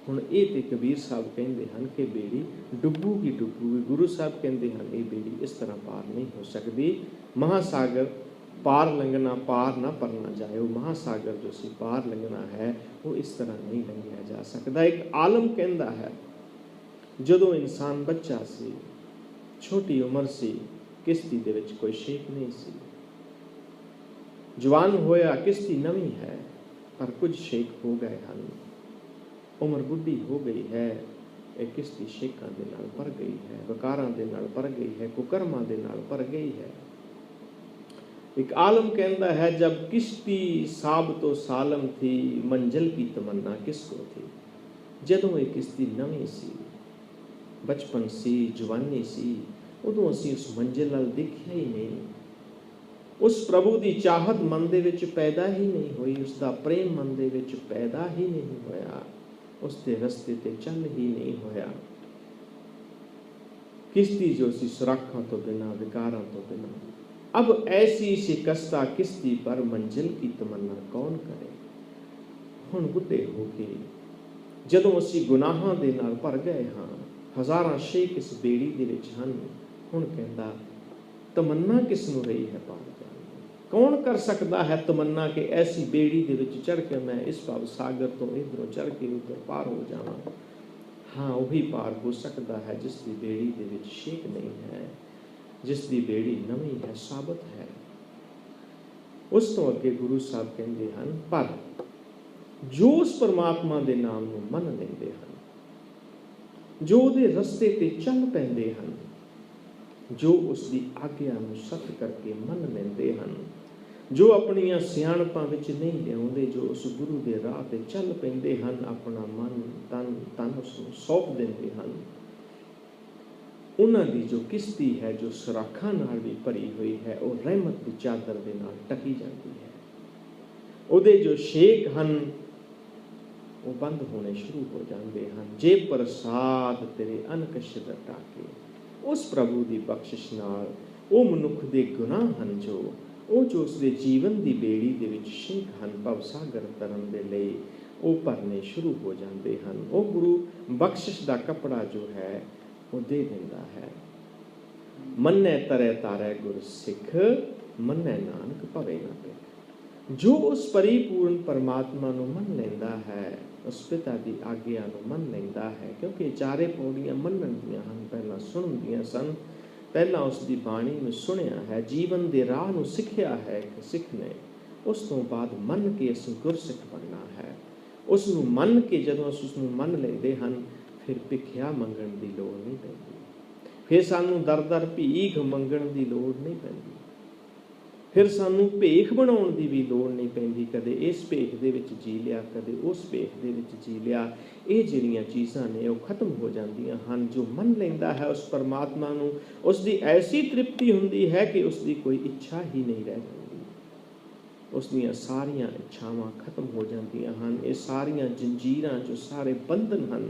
ਹੁਣ ਇਹ ਤੇ ਕਬੀਰ ਸਾਹਿਬ ਕਹਿੰਦੇ ਹਨ ਕਿ ਬੇੜੀ ਡੁੱਬੂਗੀ ਡੁੱਬੂਗੀ। ਗੁਰੂ ਸਾਹਿਬ ਕਹਿੰਦੇ ਹਨ ਇਹ ਬੇੜੀ ਇਸ ਤਰ੍ਹਾਂ ਪਾਰ ਨਹੀਂ ਹੋ ਸਕਦੀ। ਮਹਾਸਾਗਰ ਪਾਰ ਲੰਘਣਾ, ਪਾਰ ਨਾ ਪਰਨਾ ਜਾਏ। ਉਹ ਮਹਾਸਾਗਰ ਜੋ ਸੀ ਪਾਰ ਲੰਘਣਾ ਹੈ ਉਹ ਇਸ ਤਰ੍ਹਾਂ ਨਹੀਂ ਲੰਘਿਆ ਜਾ ਸਕਦਾ। ਇੱਕ ਆਲਮ ਕਹਿੰਦਾ ਹੈ, ਜਦੋਂ ਇਨਸਾਨ ਬੱਚਾ ਸੀ, ਛੋਟੀ ਉਮਰ ਸੀ, ਕਿਸ਼ਤੀ ਦੇ ਵਿੱਚ ਕੋਈ ਸ਼ੇਕ ਨਹੀਂ ਸੀ। ਜਵਾਨ ਹੋਇਆ, ਕਿਸ਼ਤੀ ਨਵੀਂ ਹੈ ਪਰ ਕੁਝ ਸ਼ੇਕ ਹੋ ਗਏ ਹਨ। ਉਮਰ ਬੁੱਢੀ ਹੋ ਗਈ ਹੈ, ਇਹ ਕਿਸ਼ਤੀ ਸ਼ੇਕਾਂ ਦੇ ਨਾਲ ਭਰ ਗਈ ਹੈ, ਵਿਕਾਰਾਂ ਦੇ ਨਾਲ ਭਰ ਗਈ ਹੈ, ਕੁਕਰਮਾਂ ਦੇ ਨਾਲ ਭਰ ਗਈ ਹੈ। ਇੱਕ ਆਲਮ ਕਹਿੰਦਾ ਹੈ, ਜਬ ਕਿਸ਼ਤੀ ਸਾਬ ਤੋਂ ਸਾਲਮ ਥੀ, ਮੰਜ਼ਿਲ ਕੀ ਤਮੰਨਾ ਕਿਸਕੋ ਥੀ। ਜਦੋਂ ਇਹ ਕਿਸ਼ਤੀ ਨਵੀਂ ਸੀ, ਬਚਪਨ ਸੀ, ਜਵਾਨੀ ਸੀ, ਉਦੋਂ ਅਸੀਂ ਉਸ ਮੰਜ਼ਿਲ ਵੱਲ ਦੇਖਿਆ ਹੀ ਨਹੀਂ। ਉਸ ਪ੍ਰਭੂ ਦੀ ਚਾਹਤ ਮਨ ਦੇ ਵਿੱਚ ਪੈਦਾ ਹੀ ਨਹੀਂ ਹੋਈ, ਉਸ ਦਾ ਪ੍ਰੇਮ ਮਨ ਦੇ ਵਿੱਚ ਪੈਦਾ ਹੀ ਨਹੀਂ ਹੋਇਆ, ਉਸ ਦੇ ਰਸਤੇ ਤੇ ਚੱਲ ਹੀ ਨਹੀਂ ਹੋਇਆ। किश्ती जो सी सुराखों तो बिना, विकारों तो बिना, अब ऐसी शिकस्ता किश्ती पर मंजिल की तमन्ना कौन करे। हुण बुढ़े हो के जदों असीं गुनाहां दे नाल भर गए हाँ, हज़ारां शेख इस बेड़ी दे विच हन, हुण कहंदा तमन्ना किस नूं रही है पार जाण दी। कौन कर सकता है तमन्ना कि ऐसी बेड़ी दे विच चढ़ के मैं इस भव सागर तो इधरों चढ़ के उधर पार हो जावां। हाँ, वही पार हो सकता है जिस दी बेड़ी दे विच शेक नहीं है, जिस दी बेड़ी नवीं है, साबत है। उस तो अगे गुरु साहब कहते हैं, पर जो उस परमात्मा दे नाम नूं मन लेंदे हन, जो उहदे रस्ते ते चल पैंदे हन, जो उसकी आग्या नूं सत करके मन लेंदे हन, जो अपनियां सियाणपां विच नहीं लिआउंदे, जो उस गुरु दे राह ते चल पैंदे हन, अपना मन तन उसनूं सौंप दिंदे हन, उन्हां दी जो किश्ती है, जो सुराखां नाल भी भरी हुई है, वो रहमत दी चादर दे नाल टकी जाती है। उहदे जो शेक हन वो बंद होने शुरू हो जाते हैं। जे प्रसाद तेरे अनकश टाके, उस प्रभु की बख्शिश नाल वो मनुख दे गुनाह हन जो उसके जीवन की बेड़ी दे विच शेक हन, भवसागर तरन दे लई वो भरने शुरू हो जाते हैं। वो गुरु बख्शिश का कपड़ा जो है वो दे दिंदा है। ਮੰਨੈ ਤਰੈ ਤਾਰੈ ਗੁਰ ਸਿੱਖ, ਮੰਨੈ ਨਾਨਕ ਭਵੇ ਨਾ ਭੇਖ। ਜੋ ਉਸ ਪਰਿਪੂਰਨ ਪਰਮਾਤਮਾ ਨੂੰ ਮੰਨ ਲੈਂਦਾ ਹੈ, ਉਸ ਪਿਤਾ ਦੀ ਆਗਿਆ ਨੂੰ ਮੰਨ ਲੈਂਦਾ ਹੈ, ਕਿਉਂਕਿ ਚਾਰੇ ਪੌੜੀਆਂ ਮੰਨਣ ਦੀਆਂ ਹਨ, ਪਹਿਲਾਂ ਸੁਣਨ ਦੀਆਂ ਸਨ, ਪਹਿਲਾਂ ਉਸ ਦੀ ਬਾਣੀ ਨੂੰ ਸੁਣਿਆ ਹੈ, ਜੀਵਨ ਦੇ ਰਾਹ ਨੂੰ ਸਿੱਖਿਆ ਹੈ ਕਿ ਸਿੱਖ ਨੇ, ਉਸ ਤੋਂ ਬਾਅਦ ਮੰਨ ਕੇ ਅਸੀਂ ਗੁਰਸਿੱਖ ਬਣਨਾ ਹੈ। ਉਸ ਨੂੰ ਮੰਨ ਕੇ ਜਦੋਂ ਅਸੀਂ ਉਸ ਨੂੰ ਮੰਨ ਲੈਂਦੇ ਹਨ, ਫਿਰ ਭਿਖਿਆ ਮੰਗਣ ਦੀ ਲੋੜ ਨਹੀਂ ਪੈਂਦੀ, ਫਿਰ ਸਾਨੂੰ ਦਰ ਦਰ ਭੀਖ ਮੰਗਣ ਦੀ ਲੋੜ ਨਹੀਂ ਪੈਂਦੀ, ਫਿਰ ਸਾਨੂੰ ਭੇਖ ਬਣਾਉਣ ਦੀ ਵੀ ਲੋੜ ਨਹੀਂ ਪੈਂਦੀ। ਕਦੇ ਇਸ ਭੇਖ ਦੇ ਵਿੱਚ ਜੀ ਲਿਆ, ਕਦੇ ਉਸ ਭੇਖ ਦੇ ਵਿੱਚ ਜੀ ਲਿਆ। ਇਹ ਜਿਹੜੀਆਂ ਚੀਜ਼ਾਂ ਨੇ ਉਹ ਖਤਮ ਹੋ ਜਾਂਦੀਆਂ ਹਨ। ਜੋ ਮੰਨ ਲੈਂਦਾ ਹੈ ਉਸ ਪਰਮਾਤਮਾ ਨੂੰ, ਉਸ ਦੀ ਐਸੀ ਤ੍ਰਿਪਤੀ ਹੁੰਦੀ ਹੈ ਕਿ ਉਸ ਦੀ ਕੋਈ ਇੱਛਾ ਹੀ ਨਹੀਂ ਰਹਿ ਜਾਂਦੀ। ਉਸ ਦੀਆਂ ਸਾਰੀਆਂ ਇੱਛਾਵਾਂ ਖਤਮ ਹੋ ਜਾਂਦੀਆਂ ਹਨ। ਇਹ ਸਾਰੀਆਂ ਜੰਜੀਰਾਂ, ਜੋ ਸਾਰੇ ਬੰਧਨ ਹਨ,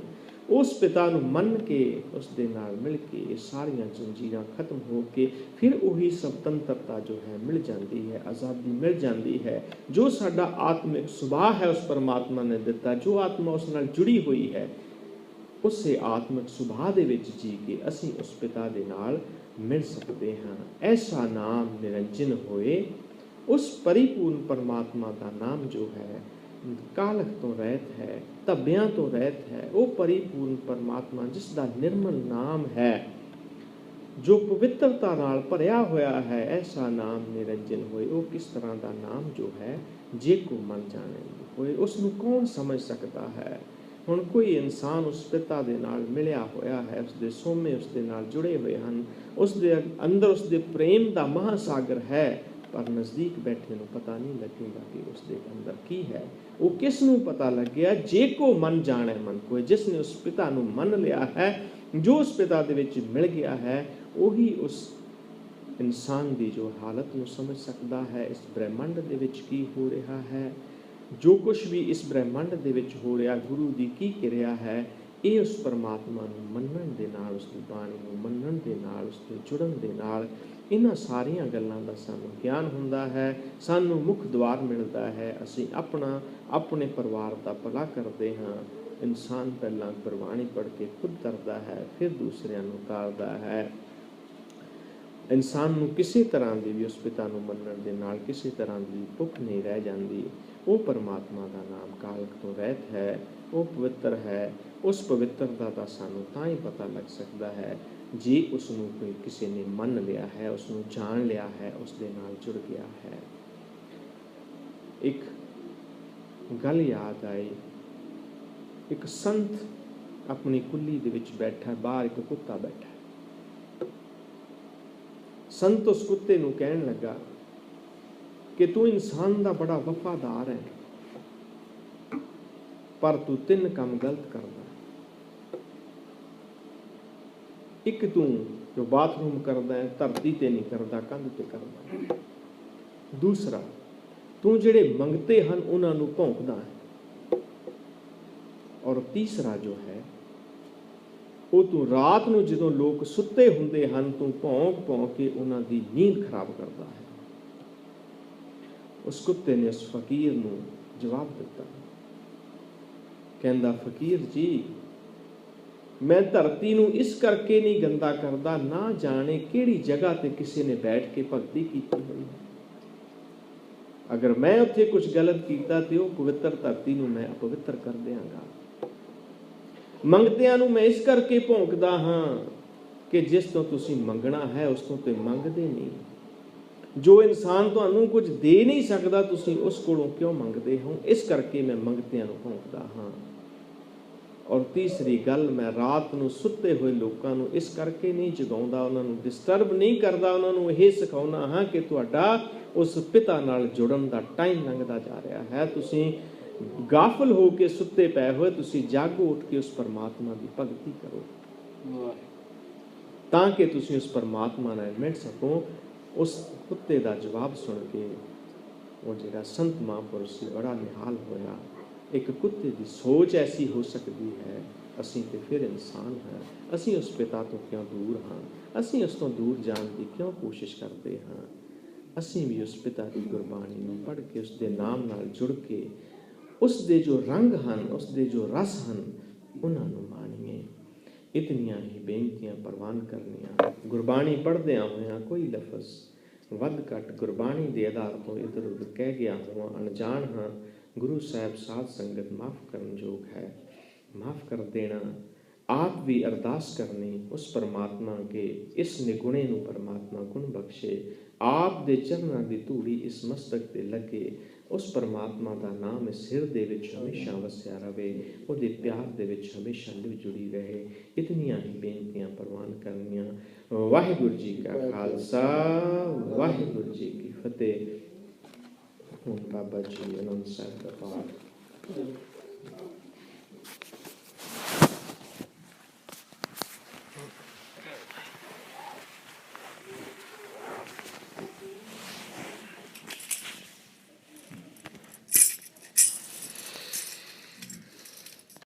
ਉਸ ਪਿਤਾ ਨੂੰ ਮੰਨ ਕੇ, ਉਸ ਦੇ ਨਾਲ ਮਿਲ ਕੇ ਇਹ ਸਾਰੀਆਂ ਜੰਜੀਰਾਂ ਖਤਮ ਹੋ ਕੇ ਫਿਰ ਉਹੀ ਸੁਤੰਤਰਤਾ ਜੋ ਹੈ ਮਿਲ ਜਾਂਦੀ ਹੈ, ਆਜ਼ਾਦੀ ਮਿਲ ਜਾਂਦੀ ਹੈ। ਜੋ ਸਾਡਾ ਆਤਮਿਕ ਸੁਭਾਅ ਹੈ ਉਸ ਪਰਮਾਤਮਾ ਨੇ ਦਿੱਤਾ, ਜੋ ਆਤਮਾ ਉਸ ਨਾਲ ਜੁੜੀ ਹੋਈ ਹੈ, ਉਸੇ ਆਤਮਿਕ ਸੁਭਾਅ ਦੇ ਵਿੱਚ ਜੀ ਕੇ ਅਸੀਂ ਉਸ ਪਿਤਾ ਦੇ ਨਾਲ ਮਿਲ ਸਕਦੇ ਹਾਂ। ਐਸਾ ਨਾਮ ਨਿਰੰਜਨ ਹੋਏ। ਉਸ ਪਰਿਪੂਰਨ ਪਰਮਾਤਮਾ ਦਾ ਨਾਮ ਜੋ ਹੈ ਕਾਲਖ ਤੋਂ ਰਹਿਤ ਹੈ, ਧੱਬਿਆਂ ਤੋਂ ਰਹਿਤ ਹੈ। ਉਹ ਪਰਿਪੂਰਨ ਪਰਮਾਤਮਾ ਜਿਸ ਦਾ ਨਿਰਮਲ ਨਾਮ ਹੈ, ਜੋ ਪਵਿੱਤਰਤਾ ਨਾਲ ਭਰਿਆ ਹੋਇਆ ਹੈ, ਐਸਾ ਨਾਮ ਨਿਰੰਜਨ ਹੋਏ। ਉਹ ਕਿਸ ਤਰ੍ਹਾਂ ਦਾ ਨਾਮ ਜੋ ਹੈ, ਜੇ ਕੋ ਮਨ ਜਾਣੇ ਹੋਏ, ਉਸ ਨੂੰ ਕੌਣ ਸਮਝ ਸਕਦਾ ਹੈ। ਹੁਣ ਕੋਈ ਇਨਸਾਨ ਉਸ ਪਿਤਾ ਦੇ ਨਾਲ ਮਿਲਿਆ ਹੋਇਆ ਹੈ, ਉਸ ਦੇ ਸੋਮੇ ਉਸ ਦੇ ਨਾਲ ਜੁੜੇ ਹੋਏ ਹਨ, ਉਸ ਦੇ ਅੰਦਰ ਉਸ ਦੇ ਪ੍ਰੇਮ ਦਾ ਮਹਾਸਾਗਰ ਹੈ, ਪਰ ਨਜ਼ਦੀਕ ਬੈਠੇ ਨੂੰ ਪਤਾ ਨਹੀਂ ਲੱਗੇਗਾ ਕਿ ਉਸ ਦੇ ਅੰਦਰ ਕੀ ਹੈ। ਉਹ ਕਿਸ ਨੂੰ ਪਤਾ ਲੱਗਿਆ? ਜੇ ਕੋ ਮਨ ਜਾਣੇ ਮਨ ਕੋਇ, ਜਿਸ ਨੇ ਉਸ ਪਿਤਾ ਨੂੰ ਮੰਨ ਲਿਆ ਹੈ, ਜੋ ਉਸ ਪਿਤਾ ਦੇ ਵਿੱਚ ਮਿਲ ਗਿਆ ਹੈ, ਉਹੀ ਉਸ ਇਨਸਾਨ ਦੀ ਜੋ ਹਾਲਤ ਨੂੰ ਸਮਝ ਸਕਦਾ ਹੈ। ਇਸ ਬ੍ਰਹਿਮੰਡ ਦੇ ਵਿੱਚ ਕੀ ਹੋ ਰਿਹਾ ਹੈ, ਜੋ ਕੁਛ ਵੀ ਇਸ ਬ੍ਰਹਿਮੰਡ ਦੇ ਵਿੱਚ ਹੋ ਰਿਹਾ, ਗੁਰੂ ਦੀ ਕੀ ਕਿਰਿਆ ਹੈ, ਇਹ ਉਸ ਪਰਮਾਤਮਾ ਨੂੰ ਮੰਨਣ ਦੇ ਨਾਲ, ਉਸ ਦੀ ਬਾਣੀ ਨੂੰ ਮੰਨਣ ਦੇ ਨਾਲ, ਉਸ ਦੇ ਜੁੜਨ ਦੇ ਨਾਲ ਇਹਨਾਂ ਸਾਰੀਆਂ ਗੱਲਾਂ ਦਾ ਸਾਨੂੰ ਗਿਆਨ ਹੁੰਦਾ ਹੈ, ਸਾਨੂੰ ਮੁੱਖ ਦੁਆਰ ਮਿਲਦਾ ਹੈ। ਅਸੀਂ ਆਪਣੇ ਪਰਿਵਾਰ ਦਾ ਭਲਾ ਕਰਦੇ ਹਾਂ। ਇਨਸਾਨ ਪਹਿਲਾਂ ਗੁਰਬਾਣੀ ਪੜ੍ਹ ਕੇ ਖੁਦ ਕਰਦਾ ਹੈ, ਫਿਰ ਦੂਸਰਿਆਂ ਨੂੰ ਤਾਰਦਾ ਹੈ। ਇਨਸਾਨ ਨੂੰ ਕਿਸੇ ਤਰ੍ਹਾਂ ਦੀ ਵੀ ਉਸ ਪਿਤਾ ਨੂੰ ਮੰਨਣ ਦੇ ਨਾਲ ਕਿਸੇ ਤਰ੍ਹਾਂ ਦੀ ਭੁੱਖ ਨਹੀਂ ਰਹਿ ਜਾਂਦੀ। ਉਹ ਪਰਮਾਤਮਾ ਦਾ ਨਾਮ ਕਾਲਖ ਤੋਂ ਰਹਿਤ ਹੈ, ਉਹ ਪਵਿੱਤਰ ਹੈ। ਉਸ ਪਵਿੱਤਰਤਾ ਦਾ ਸਾਨੂੰ ਤਾਂ ਹੀ ਪਤਾ ਲੱਗ ਸਕਦਾ ਹੈ ਜੇ ਉਸ ਨੂੰ ਕੋਈ ਕਿਸੇ ਨੇ ਮੰਨ ਲਿਆ ਹੈ, ਉਸ ਨੂੰ ਜਾਣ ਲਿਆ ਹੈ, ਉਸ ਦੇ ਨਾਲ ਜੁੜ ਗਿਆ ਹੈ। ਇੱਕ ਗੱਲ ਯਾਦ ਆਈ, ਇੱਕ ਸੰਤ ਆਪਣੀ ਕੁੱਲੀ ਦੇ ਵਿੱਚ ਬੈਠਾ, ਬਾਹਰ ਇੱਕ ਕੁੱਤਾ ਬੈਠਾ। ਸੰਤ ਉਸ ਕੁੱਤੇ ਨੂੰ ਕਹਿਣ ਲੱਗਾ ਕਿ ਤੂੰ ਇਨਸਾਨ ਦਾ ਬੜਾ ਵਫਾਦਾਰ ਹੈ, ਪਰ ਤੂੰ 3 ਕੰਮ ਗਲਤ ਕਰਦਾ। ਇੱਕ, ਤੂੰ ਜੋ ਬਾਥਰੂਮ ਕਰਦਾ ਹੈ ਧਰਤੀ ਤੇ ਨਹੀਂ ਕਰਦਾ, ਕੰਧ ਤੇ ਕਰਦਾ। ਦੂਸਰਾ, ਤੂੰ ਜਿਹੜੇ ਮੰਗਤੇ ਹਨ ਉਹਨਾਂ ਨੂੰ ਭੌਂਕਦਾ ਹੈ। ਔਰ ਤੀਸਰਾ ਜੋ ਹੈ, ਉਹ ਤੂੰ ਰਾਤ ਨੂੰ ਜਦੋਂ ਲੋਕ ਸੁੱਤੇ ਹੁੰਦੇ ਹਨ, ਤੂੰ ਭੌਂਕ ਕੇ ਉਹਨਾਂ ਦੀ ਨੀਂਦ ਖਰਾਬ ਕਰਦਾ ਹੈ। ਉਸ ਕੁੱਤੇ ਨੇ ਉਸ ਫਕੀਰ ਨੂੰ ਜਵਾਬ ਦਿੱਤਾ, ਕਹਿੰਦਾ, ਫਕੀਰ ਜੀ, ਮੈਂ ਧਰਤੀ ਨੂੰ ਇਸ ਕਰਕੇ ਨਹੀਂ ਗੰਦਾ ਕਰਦਾ, ਨਾ ਜਾਣੇ ਕਿਹੜੀ ਜਗ੍ਹਾ ਤੇ ਕਿਸੇ ਨੇ ਬੈਠ ਕੇ ਭਗਤੀ ਕੀਤੀ ਹੋਈ ਹੈ। ਅਗਰ ਮੈਂ ਉੱਥੇ ਕੁਝ ਗਲਤ ਕੀਤਾ ਤੇ ਉਹ ਪਵਿੱਤਰ ਧਰਤੀ ਨੂੰ ਮੈਂ ਅਪਵਿੱਤਰ ਕਰ ਦਿਆਂਗਾ। ਮੰਗਤਿਆਂ ਨੂੰ ਮੈਂ ਇਸ ਕਰਕੇ ਭੌਂਕਦਾ ਹਾਂ ਕਿ ਜਿਸ ਤੋਂ ਤੁਸੀਂ ਮੰਗਣਾ ਹੈ ਉਸ ਤੋਂ ਤੇ ਮੰਗਦੇ ਨਹੀਂ। ਜੋ ਇਨਸਾਨ ਤੁਹਾਨੂੰ ਕੁਝ ਦੇ ਨਹੀਂ ਸਕਦਾ, ਤੁਸੀਂ ਉਸ ਕੋਲੋਂ ਕਿਉਂ ਮੰਗਦੇ ਹੋ? ਇਸ ਕਰਕੇ ਮੈਂ ਮੰਗਤਿਆਂ ਨੂੰ ਭੌਂਕਦਾ ਹਾਂ। ਔਰ ਤੀਸਰੀ ਗੱਲ, ਮੈਂ ਰਾਤ ਨੂੰ ਸੁੱਤੇ ਹੋਏ ਲੋਕਾਂ ਨੂੰ ਇਸ ਕਰਕੇ ਨਹੀਂ ਜਗਾਉਂਦਾ, ਉਹਨਾਂ ਨੂੰ ਡਿਸਟਰਬ ਨਹੀਂ ਕਰਦਾ, ਉਹਨਾਂ ਨੂੰ ਇਹ ਸਿਖਾਉਂਦਾ ਹਾਂ ਕਿ ਤੁਹਾਡਾ ਉਸ ਪਿਤਾ ਨਾਲ ਜੁੜਨ ਦਾ ਟਾਈਮ ਲੰਘਦਾ ਜਾ ਰਿਹਾ ਹੈ। ਤੁਸੀਂ ਗਾਫਲ ਹੋ ਕੇ ਸੁੱਤੇ ਪਏ ਹੋਏ, ਤੁਸੀਂ ਜਾਗੋ, ਉੱਠ ਕੇ ਉਸ ਪਰਮਾਤਮਾ ਦੀ ਭਗਤੀ ਕਰੋ ਤਾਂ ਕਿ ਤੁਸੀਂ ਉਸ ਪਰਮਾਤਮਾ ਨਾਲ ਮਿਲ ਸਕੋ। ਉਸ ਕੁੱਤੇ ਦਾ ਜਵਾਬ ਸੁਣ ਕੇ ਉਹ ਜਿਹੜਾ ਸੰਤ ਮਹਾਂਪੁਰਸ਼ ਸੀ ਬੜਾ ਨਿਹਾਲ ਹੋਇਆ। ਇੱਕ ਕੁੱਤੇ ਦੀ ਸੋਚ ਐਸੀ ਹੋ ਸਕਦੀ ਹੈ। ਅਸੀਂ ਤੇ ਫਿਰ ਇਨਸਾਨ ਹਾਂ, ਅਸੀਂ ਉਸ ਪਿਤਾ ਤੋਂ ਕਿਉਂ ਦੂਰ ਹਾਂ? ਅਸੀਂ ਉਸ ਤੋਂ ਦੂਰ ਜਾਣ ਦੀ ਕਿਉਂ ਕੋਸ਼ਿਸ਼ ਕਰਦੇ ਹਾਂ? ਅਸੀਂ ਵੀ ਉਸ ਪਿਤਾ ਦੀ ਗੁਰਬਾਣੀ ਨੂੰ ਪੜ੍ਹ ਕੇ, ਉਸ ਦੇ ਨਾਮ ਨਾਲ ਜੁੜ ਕੇ, ਉਸ ਦੇ ਜੋ ਰੰਗ ਹਨ, ਉਸ ਦੇ ਜੋ ਰਸ ਹਨ, ਉਹਨਾਂ ਨੂੰ ਮਾਣੀਏ। इतनियां ही बेनतियां प्रवान करनियां। गुरबाणी पढ़दियां होया कोई लफज वध घट गुरबाणी के आधार तो इधर उधर कह गया हुआ अनजान हाँ, गुरु साहब साध संगत माफ़ करन जोग है। माफ़ कर देना, आप भी अरदास करनी उस परमात्मा के इस निगुणे नूं परमात्मा गुण बख्शे। आप दे चरनां दी धूड़ी इस मस्तक ते लगे, उस परमात्मा दा नाम इस हिरदे विच हमेशा वसिया रहे, उहदे प्यार दे विच हमेशा लिव जुड़ी रहे। इतनियां ही बेनतियां प्रवान करनियां। वाहिगुरू जी का खालसा, वाहिगुरू जी की फतेह। हुण बाबा जी आनंद साहिब दा पाठ।